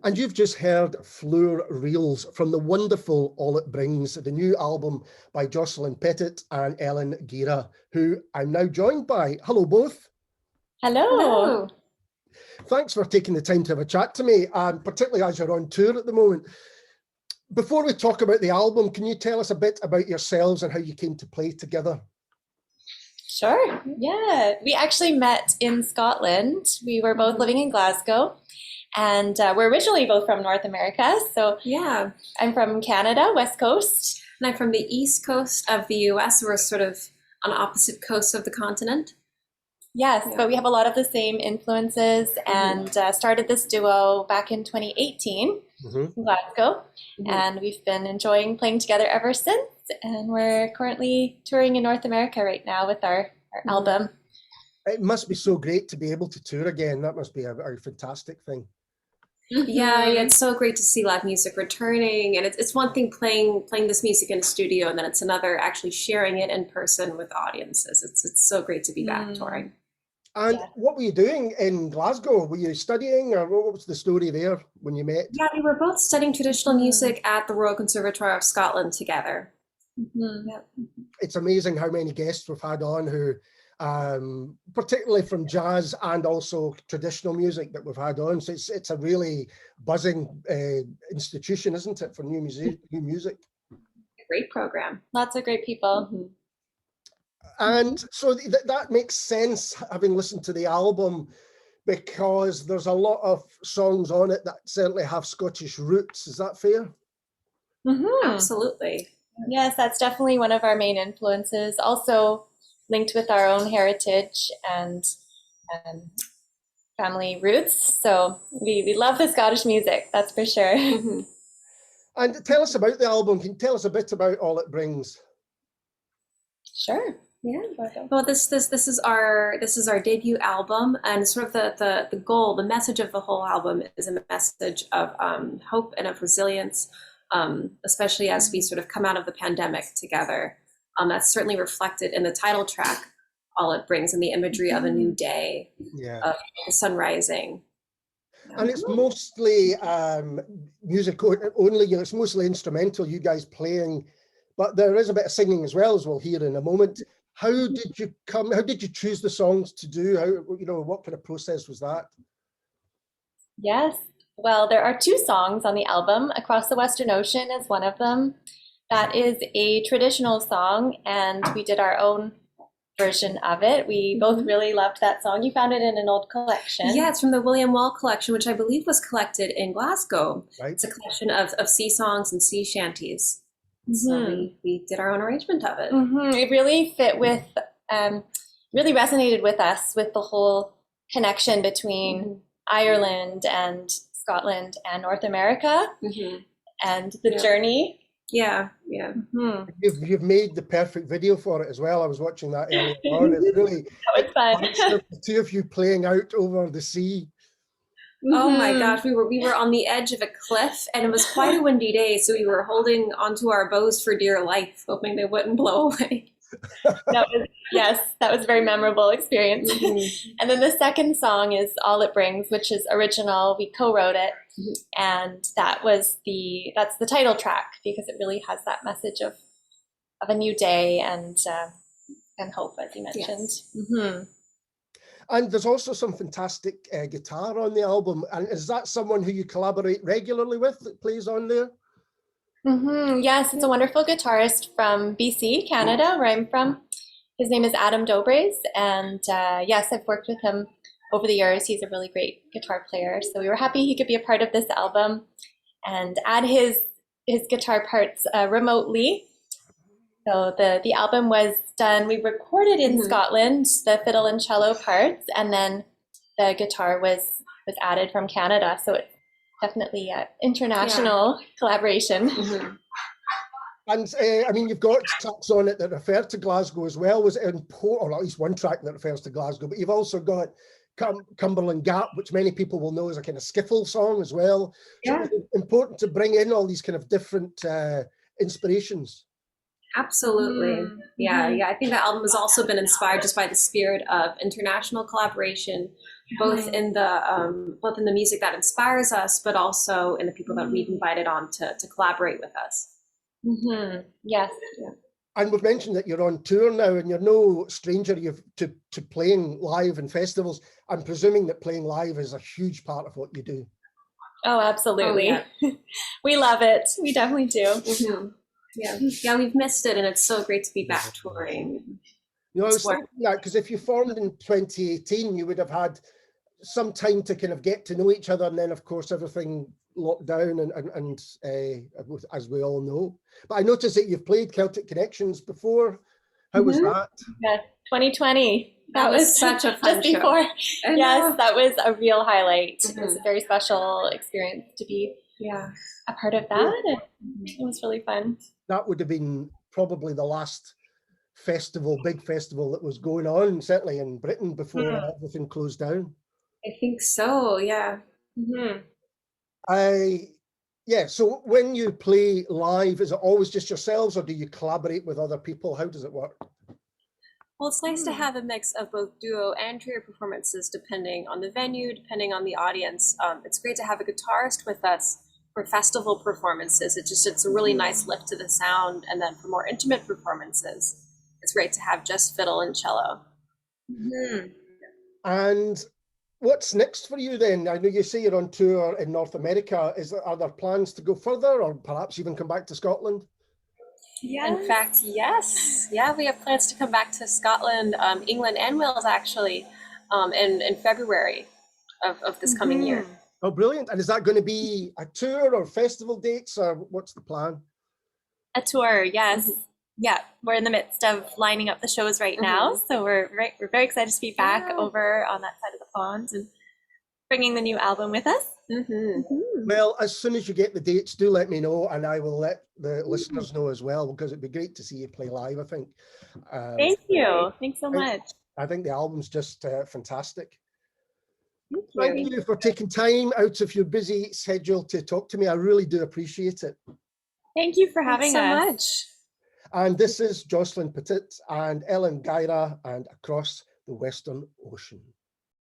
And you've just heard Floor Reels from the wonderful All It Brings, the new album by Jocelyn Pettit and Ellen Gira, who I'm now joined by. Hello, both. Hello. Hello. Thanks for taking the time to have a chat to me, and particularly as you're on tour at the moment. Before we talk about the album, can you tell us a bit about yourselves and how you came to play together? Sure, yeah. We actually met in Scotland. We were both living in Glasgow, and we're originally both from North America. So yeah, I'm from Canada, West Coast. And I'm from the East Coast of the US. We're sort of on opposite coasts of the continent. Yes, but we have a lot of the same influences, and started this duo back in 2018 in Glasgow. And we've been enjoying playing together ever since. And we're currently touring in North America right now with our album. It must be so great to be able to tour again. That must be a fantastic thing. Yeah, it's so great to see live music returning. And it's one thing playing this music in a studio, and then it's another actually sharing it in person with audiences. It's so great to be back touring. And what were you doing in Glasgow? Were you studying, or what was the story there when you met? Yeah, we were both studying traditional music at the Royal Conservatoire of Scotland together. It's amazing how many guests we've had on who, particularly from jazz and also traditional music that we've had on. So it's a really buzzing institution, isn't it, for new music? Great program. Lots of great people. And so that makes sense, having listened to the album, because there's a lot of songs on it that certainly have Scottish roots. Is that fair? Absolutely. Yes, that's definitely one of our main influences. Also linked with our own heritage and family roots. So we love the Scottish music, that's for sure. And tell us about the album. Can you tell us a bit about All It Brings? Sure. Yeah. Well, this is our debut album, and sort of the goal, the message of the whole album is a message of hope and of resilience, especially as we sort of come out of the pandemic together. That's certainly reflected in the title track, All It Brings, and the imagery of a new day, of the sun rising. And it's mostly music only. It's mostly instrumental, you guys playing, but there is a bit of singing as well, as we'll hear in a moment. How did you choose the songs to do? What kind of process was that? Yes, well, there are 2 songs on the album. Across the Western Ocean is one of them. That is a traditional song, and we did our own version of it. We both really loved that song. You found it in an old collection. Yeah, it's from the William Wall collection, which I believe was collected in Glasgow. Right. It's a collection of sea songs and sea shanties. So we did our own arrangement of it. It really fit with, really resonated with us, with the whole connection between Ireland and Scotland and North America and the journey. Yeah. You've made the perfect video for it as well. I was watching that earlier on. It's really that was fun. The 2 of you playing out over the sea. Oh my gosh, we were on the edge of a cliff, and it was quite a windy day, so we were holding onto our bows for dear life, hoping they wouldn't blow away. That was a very memorable experience. And then the second song is All It Brings, which is original. We co-wrote it, and that's the title track, because it really has that message of a new day and hope, as you mentioned. Yes. And there's also some fantastic guitar on the album. And is that someone who you collaborate regularly with that plays on there? Yes, it's a wonderful guitarist from BC, Canada, where I'm from. His name is Adam Dobres. And yes, I've worked with him over the years. He's a really great guitar player. So we were happy he could be a part of this album and add his guitar parts remotely. So the album was done, we recorded in Scotland, the fiddle and cello parts, and then the guitar was added from Canada. So it's definitely an international collaboration. And I mean, you've got tracks on it that refer to Glasgow as well. Was it or at least one track that refers to Glasgow, but you've also got Cumberland Gap, which many people will know as a kind of skiffle song as well. So it's important to bring in all these kind of different inspirations. Absolutely. Yeah. I think the album has also been inspired just by the spirit of international collaboration, both in the music that inspires us, but also in the people that we've invited on to collaborate with us. Yes. And we've mentioned that you're on tour now, and you're no stranger to playing live in festivals. I'm presuming that playing live is a huge part of what you do. Oh, absolutely. We love it. We definitely do. Yeah, we've missed it, and it's so great to be back touring. I was thinking that because if you formed in 2018, you would have had some time to kind of get to know each other, and then of course everything locked down, and as we all know. But I noticed that you've played Celtic Connections before. How was that? Yeah, 2020. That was such a fun just before. show. Yes, that was a real highlight. It was a very special experience to be a part of that. It was really fun. That would have been probably the last big festival that was going on, certainly in Britain, before everything closed down. I think so, yeah. So when you play live, is it always just yourselves, or do you collaborate with other people? How does it work? Well, it's nice to have a mix of both duo and trio performances, depending on the venue, depending on the audience. It's great to have a guitarist with us for festival performances. It's a really nice lift to the sound. And then for more intimate performances, it's great to have just fiddle and cello. And what's next for you then? I know you say you're on tour in North America. Are there plans to go further, or perhaps even come back to Scotland? In fact, yes. Yeah, we have plans to come back to Scotland, England, and Wales, actually, in February of this coming year. Oh, brilliant. And is that going to be a tour or festival dates, or what's the plan? A tour, yes. Yeah, we're in the midst of lining up the shows right now. So we're very excited to be back over on that side of the pond and bringing the new album with us. Well, as soon as you get the dates, do let me know, and I will let the listeners know as well, because it'd be great to see you play live, I think. Thank you. Thanks so much. I think the album's just fantastic. Thank you for taking time out of your busy schedule to talk to me. I really do appreciate it. Thank you for having us so much. And this is Jocelyn Pettit and Ellen Gira and Across the Western Ocean.